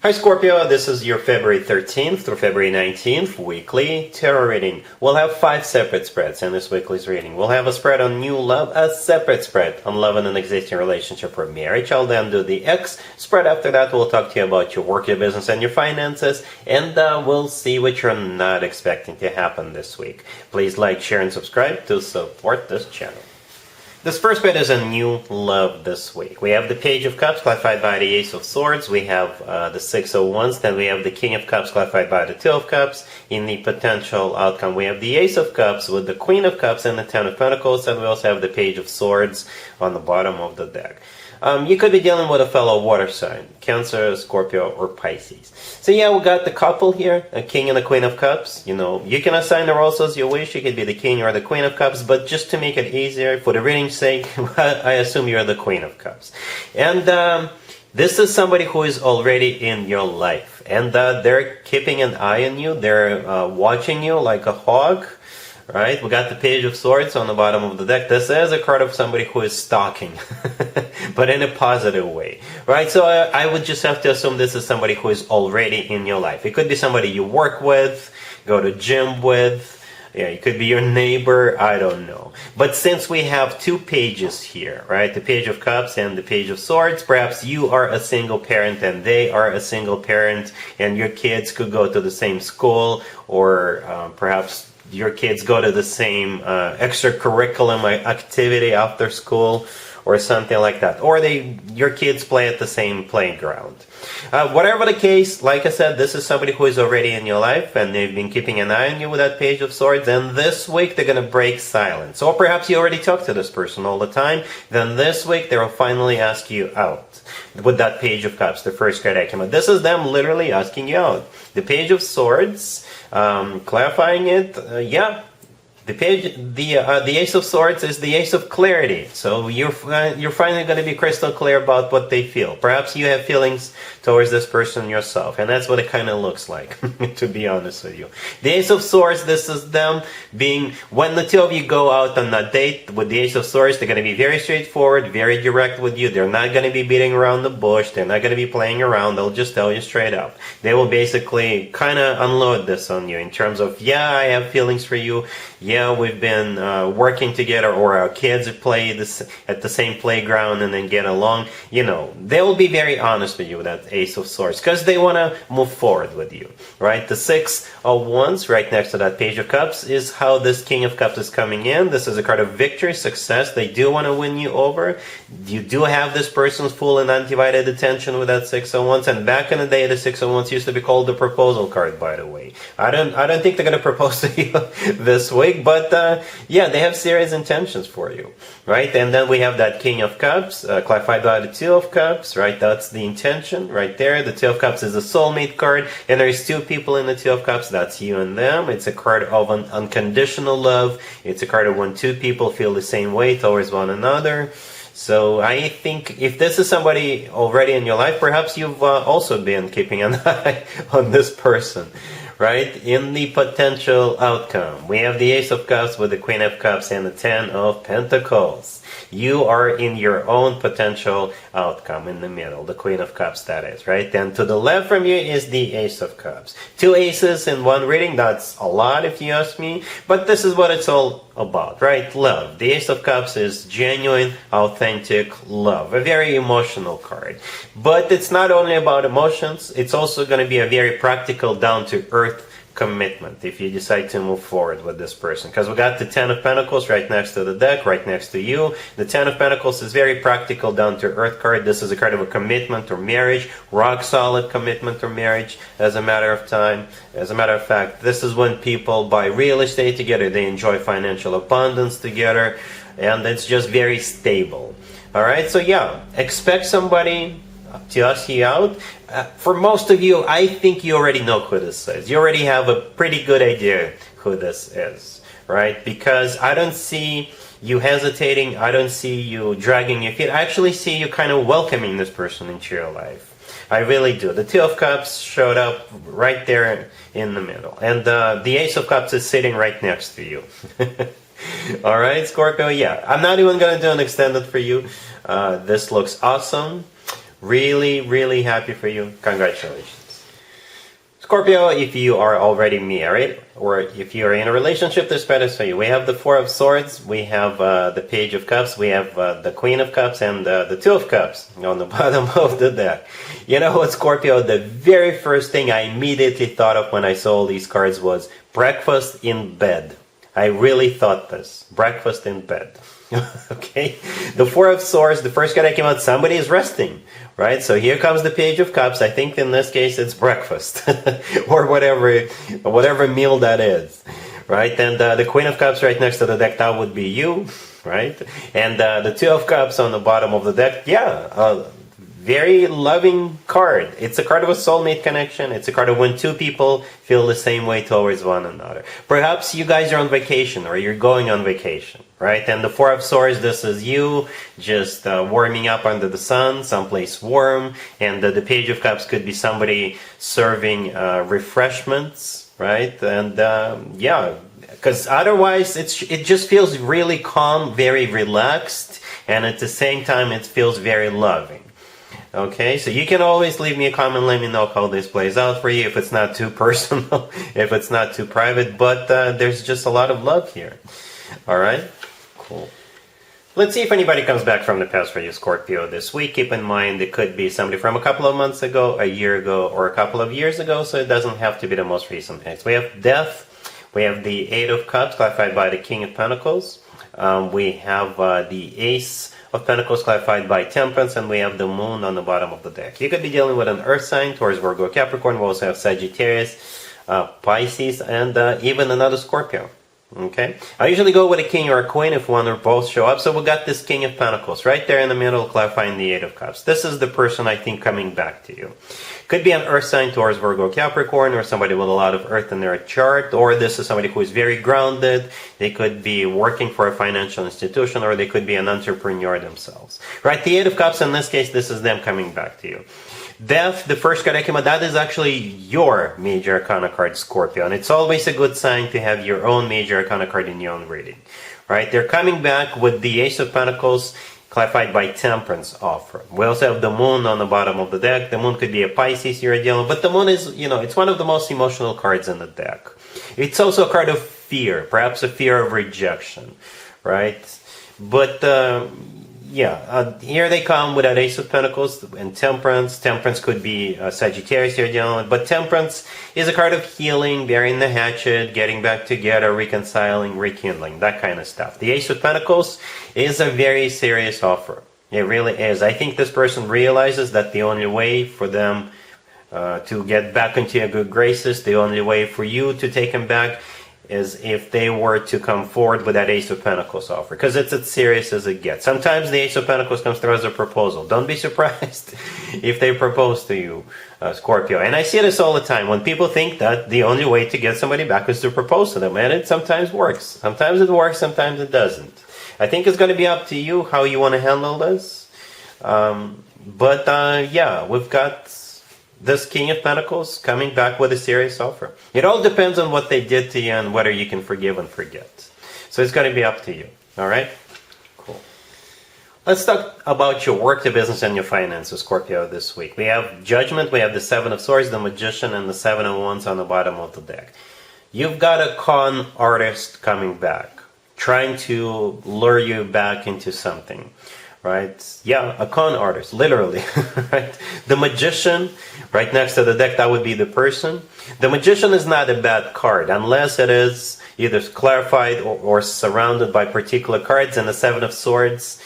Hi Scorpio, this is your February 13th through February 19th weekly tarot reading. We'll have 5 separate spreads in this weekly's reading. We'll have a spread on new love, a separate spread on love in an existing relationship or marriage. I'll then do the X spread. After that, we'll talk to you about your work, your business, and your finances, and we'll see what you're not expecting to happen this week. Please like, share, and subscribe to support this channel. This first bit is a new love this week. We have the Page of Cups clarified by the Ace of Swords. We have the Six of Wands. Then we have the King of Cups clarified by the Two of Cups. In the potential outcome, we have the Ace of Cups with the Queen of Cups and the Ten of Pentacles. And we also have the Page of Swords on the bottom of the deck. You could be dealing with a fellow water sign, Cancer, Scorpio, or Pisces. So yeah, we got the couple here, a King and a Queen of Cups. You know, you can assign the roles as you wish. You could be the King or the Queen of Cups, but just to make it easier, for the reading's sake, I assume you're the Queen of Cups. And this is somebody who is already in your life. And they're keeping an eye on you. They're watching you like a hawk. Right, we got the Page of Swords on the bottom of the deck. This is a card of somebody who is stalking, but in a positive way. Right, so I would just have to assume this is somebody who is already in your life. It could be somebody you work with, go to gym with. Yeah, it could be your neighbor, I don't know. But since we have 2 pages here, right, the Page of Cups and the Page of Swords, perhaps you are a single parent and they are a single parent, and your kids could go to the same school, or perhaps your kids go to the same extracurriculum activity after school or something like that. Or your kids play at the same playground. Whatever the case, like I said, this is somebody who is already in your life and they've been keeping an eye on you with that Page of Swords, and this week they're going to break silence. Or perhaps you already talk to this person all the time, then this week they will finally ask you out with that Page of Cups, the first card I came out. This is them literally asking you out. The Page of Swords, clarifying it, yeah. The Ace of Swords is the Ace of Clarity. So you're finally going to be crystal clear about what they feel. Perhaps you have feelings towards this person yourself, and that's what it kind of looks like, to be honest with you. The Ace of Swords, this is them being, when the two of you go out on a date with the Ace of Swords, they're going to be very straightforward, very direct with you. They're not going to be beating around the bush. They're not going to be playing around. They'll just tell you straight up. They will basically kind of unload this on you in terms of, yeah, I have feelings for you. Yeah, we've been working together, or our kids play at the same playground and then get along. You know, they will be very honest with you with that Ace of Swords because they want to move forward with you, right? The Six of Wands right next to that Page of Cups is how this King of Cups is coming in. This is a card of victory, success. They do want to win you over. You do have this person's full and undivided attention with that Six of Wands. And back in the day, the Six of Wands used to be called the proposal card, by the way. I don't think they're going to propose to you this week, but yeah, they have serious intentions for you, right? And then we have that King of Cups, clarified by the Two of Cups, right? That's the intention right there. The Two of Cups is a soulmate card, and there's 2 people in the Two of Cups. That's you and them. It's a card of an unconditional love. It's a card of when 2 people feel the same way towards one another. So I think if this is somebody already in your life, perhaps you've also been keeping an eye on this person. Right? In the potential outcome, we have the Ace of Cups with the Queen of Cups and the Ten of Pentacles. You are in your own potential outcome in the middle, the Queen of Cups, that is, right? Then to the left from you is the Ace of Cups. 2 aces in one reading, that's a lot if you ask me, but this is what it's all about, right? Love. The Ace of Cups is genuine, authentic love, a very emotional card. But it's not only about emotions, it's also going to be a very practical, down-to-earth commitment if you decide to move forward with this person, because we got the Ten of Pentacles right next to the deck, right next to you. The Ten of Pentacles is very practical, down to earth card. This is a card of a commitment or marriage, rock solid commitment or marriage. As a matter of fact, this is when people buy real estate together, they enjoy financial abundance together, and it's just very stable. All right, so yeah, expect somebody to ask you out. For most of you, I think you already know who this is. You already have a pretty good idea who this is, right? Because I don't see you hesitating. I don't see you dragging your feet. I actually see you kind of welcoming this person into your life. I really do. The Two of Cups showed up right there in the middle. And the Ace of Cups is sitting right next to you. All right, Scorpio, yeah. I'm not even going to do an extended for you. This looks awesome. Really, really happy for you. Congratulations. Scorpio, if you are already married or if you are in a relationship, this spread is for you. We have the Four of Swords, we have the Page of Cups, we have the Queen of Cups, and the Two of Cups on the bottom of the deck. You know what, Scorpio? The very first thing I immediately thought of when I saw these cards was breakfast in bed. I really thought this. Breakfast in bed. Okay? The Four of Swords, the first card that came out, somebody is resting. Right? So here comes the Page of Cups. I think in this case it's breakfast. Or whatever meal that is. Right? And the Queen of Cups right next to the deck, that would be you. Right? And the Two of Cups on the bottom of the deck, yeah. Very loving card. It's a card of a soulmate connection. It's a card of when two people feel the same way towards one another. Perhaps you guys are on vacation or you're going on vacation, right? And the Four of Swords, this is you just warming up under the sun, someplace warm. And the Page of Cups could be somebody serving refreshments, right? And yeah, because otherwise it just feels really calm, very relaxed. And at the same time, it feels very loving. Okay, so you can always leave me a comment, let me know how this plays out for you, if it's not too personal, if it's not too private, but there's just a lot of love here. Alright, cool. Let's see if anybody comes back from the past for you, Scorpio, this week. Keep in mind, it could be somebody from a couple of months ago, a year ago, or a couple of years ago, so it doesn't have to be the most recent ex. We have Death, we have the Eight of Cups, clarified by the King of Pentacles. We have the Ace of Pentacles clarified by Temperance, and we have the Moon on the bottom of the deck. You could be dealing with an Earth sign, Taurus, Virgo, Capricorn. We also have Sagittarius, Pisces, and even another Scorpio. Okay? I usually go with a King or a Queen if one or both show up. So we got this King of Pentacles right there in the middle, clarifying the Eight of Cups. This is the person I think coming back to you. Could be an Earth sign, Taurus, Virgo, Capricorn, or somebody with a lot of Earth in their chart, or this is somebody who is very grounded. They could be working for a financial institution, or they could be an entrepreneur themselves. Right? The Eight of Cups, in this case, this is them coming back to you. Death, the first card that came out, that is actually your major arcana card, Scorpio. And it's always a good sign to have your own major arcana card in your own reading. Right? They're coming back with the Ace of Pentacles, clarified by Temperance offer. We also have the Moon on the bottom of the deck. The Moon could be a Pisces you're dealing with, but the Moon is, you know, it's one of the most emotional cards in the deck. It's also a card of fear, perhaps a fear of rejection, right? But here they come with that Ace of Pentacles and Temperance. Temperance could be Sagittarius you're dealing with, but Temperance is a card of healing, burying the hatchet, getting back together, reconciling, rekindling, that kind of stuff. The Ace of Pentacles is a very serious offer. It really is. I think this person realizes that the only way for them to get back into your good graces, the only way for you to take them back, is if they were to come forward with that Ace of Pentacles offer, because it's as serious as it gets. Sometimes the Ace of Pentacles comes through as a proposal. Don't be surprised if they propose to you, Scorpio. And I see this all the time when people think that the only way to get somebody back is to propose to them, and it sometimes works. Sometimes it works, sometimes it doesn't. I think it's going to be up to you how you want to handle this. Yeah, we've got this King of Pentacles coming back with a serious offer. It all depends on what they did to you and whether you can forgive and forget. So it's going to be up to you. All right? Cool. Let's talk about your work, your business, and your finances, Scorpio, this week. We have Judgment, we have the Seven of Swords, the Magician, and the Seven of Wands on the bottom of the deck. You've got a con artist coming back, trying to lure you back into something. Right? Yeah, a con artist, literally. Right? The Magician, right next to the deck, that would be the person. The Magician is not a bad card, unless it is either clarified or surrounded by particular cards, and the Seven of Swords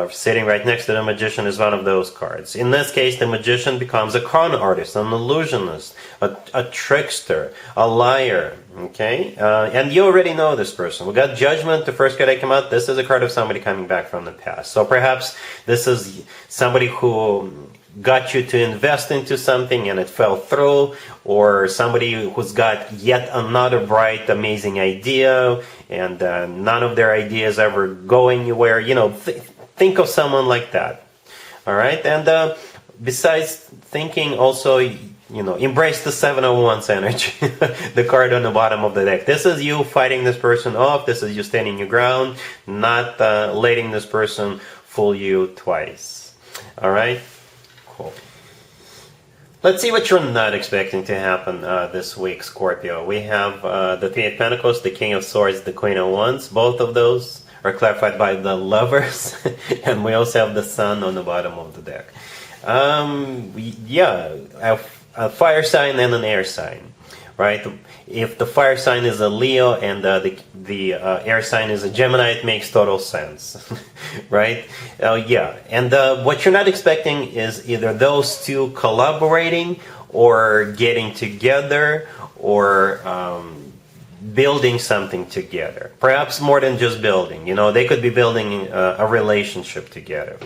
sitting right next to the Magician is one of those cards. In this case, the Magician becomes a con artist, an illusionist, a trickster, a liar. Okay? And you already know this person. We got Judgment, the first card that came out. This is a card of somebody coming back from the past. So perhaps this is somebody who got you to invest into something and it fell through, or somebody who's got yet another bright, amazing idea, and none of their ideas ever go anywhere. You know, think of someone like that. All right? And besides thinking, also, you know, embrace the Seven of Wands energy, the card on the bottom of the deck. This is you fighting this person off. This is you standing your ground, not letting this person fool you twice. All right? Cool. Let's see what you're not expecting to happen this week, Scorpio. We have the Three of Pentacles, the King of Swords, the Queen of Wands. Both of those are clarified by the Lovers. And we also have the Sun on the bottom of the deck. Yeah, a fire sign and an air sign, right? If the fire sign is a Leo and the air sign is a Gemini, it makes total sense, right? Yeah, and what you're not expecting is either those two collaborating or getting together or building something together. Perhaps more than just building. You know, they could be building a relationship together.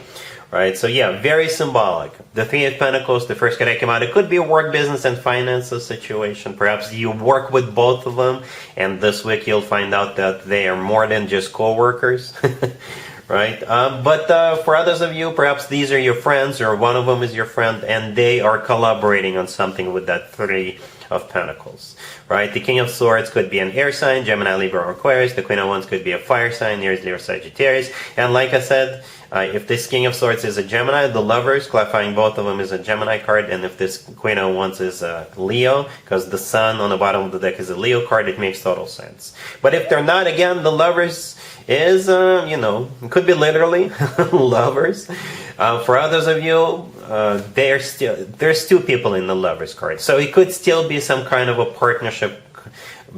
Right, so yeah, very symbolic. The Three of Pentacles, the first card that came out, it could be a work, business, and finances situation. Perhaps you work with both of them, and this week you'll find out that they are more than just co-workers. Right, but for others of you, perhaps these are your friends, or one of them is your friend, and they are collaborating on something with that Three of Pentacles. Right, the King of Swords could be an air sign, Gemini, Libra, or Aquarius. The Queen of Wands could be a fire sign, Aries, Leo, Sagittarius. And like I said, if this King of Swords is a Gemini, the Lovers, clarifying both of them, is a Gemini card. And if this Queen of Wands is a Leo, because the Sun on the bottom of the deck is a Leo card, it makes total sense. But if they're not, again, the Lovers is, you know, it could be literally lovers. For others of you, there's two people in the Lovers card. So it could still be some kind of a partnership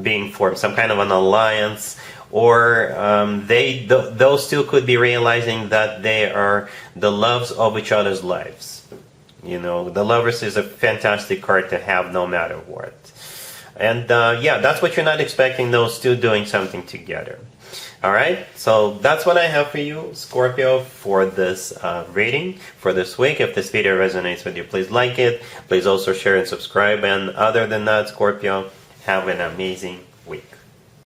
being formed, some kind of an alliance, or those two could be realizing that they are the loves of each other's lives. You know, the Lovers is a fantastic card to have no matter what. And yeah, that's what you're not expecting, those two doing something together. Alright, so that's what I have for you, Scorpio, for this reading for this week. If this video resonates with you, please like it. Please also share and subscribe. And other than that, Scorpio, have an amazing week.